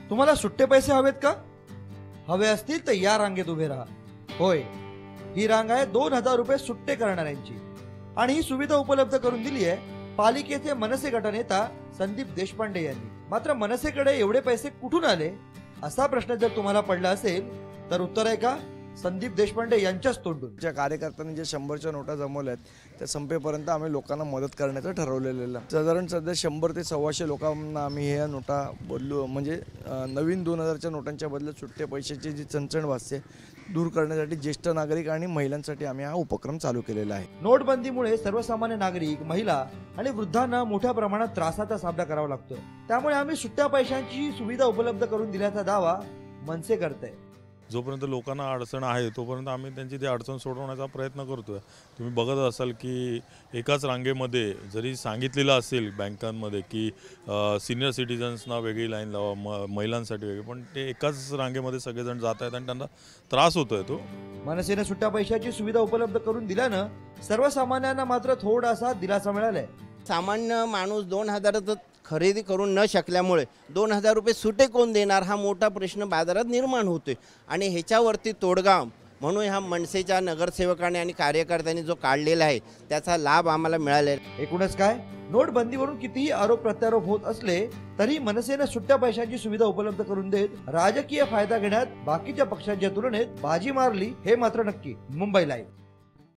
तुम्हाला सुट्टे पैसे हवेत का? हवे असतील तर या रांगेत उभे राहा. होय, ही रांग आहे 2000 रुपये सुट्टे करणाऱ्यांची आणि ही सुविधा उपलब्ध करून दिली आहे पालिकेचे मनसे गटनेता संदीप देशपांडे यांनी. मात्र मनसेकडे एवढे पैसे कुठून आले असा प्रश्न जर तुम्हाला पडला असेल तर उत्तर आहे का संदीप देशपांडे यांच्याच तोंडून. ज्या कार्यकर्त्यांनी जे 100च्या नोटा जमवल्या आहेत त्या संपेपर्यंत आम्ही लोकांना मदत करण्याचं ठरवलेलं. साधारण सध्या 100 ते 125 लोकांना आम्ही ह्या नोटा बदलू, म्हणजे नवीन 2000च्या नोटांच्या बदल्यात सुट्टे पैशाची जी चणचण वाजते दूर करण्यासाठी ज्येष्ठ नागरिक आणि महिलांसाठी आम्ही हा उपक्रम चालू केलेला आहे. नोटबंदीमुळे सर्वसामान्य नागरिक, महिला आणि वृद्धांना मोठ्या प्रमाणात त्रासाचा सामना करावा लागतोय. त्यामुळे आम्ही सुट्ट्या पैशांची सुविधा उपलब्ध करून दिल्याचा दावा मनसे करते. जोपर्यंत लोकांना अडचण आहे तोपर्यंत आम्ही त्यांची ती अडचण सोडवण्याचा प्रयत्न करतोय. तुम्ही बघत असाल की एकाच रांगेमध्ये जरी सांगितलेलं असेल बँकांमध्ये की सिनियर सिटीजन्सना वेगळी लाईन लावा, महिलांसाठी वेगळी, पण ते एकाच रांगेमध्ये सगळेजण जात आहेत आणि त्यांना त्रास होतोय. तो मनसेने सुट्ट्या पैशाची सुविधा उपलब्ध करून दिल्यानं सर्वसामान्यांना मात्र थोडासा दिलासा मिळालाय. सामान्य माणूस 2000 खरेदी करून न शकल्यामुळे 2000 रुपये सुटे कोण देणार हा मोठा प्रश्न बाजारात निर्माण होतोय आणि ह्याच्यावरती तोडगा म्हणून ह्या मनसेच्या नगरसेवकांनी आणि कार्यकर्त्यांनी जो काढलेला आहे त्याचा लाभ आम्हाला मिळाला आहे. एकूणच काय, नोटबंदीवरून कितीही आरोप प्रत्यारोप होत असले तरी मनसेने सुट्ट्या पैशांची सुविधा उपलब्ध करून देत राजकीय फायदा घेण्यात बाकीच्या पक्षांच्या तुलनेत बाजी मारली हे मात्र नक्की. मुंबई लाईव्ह.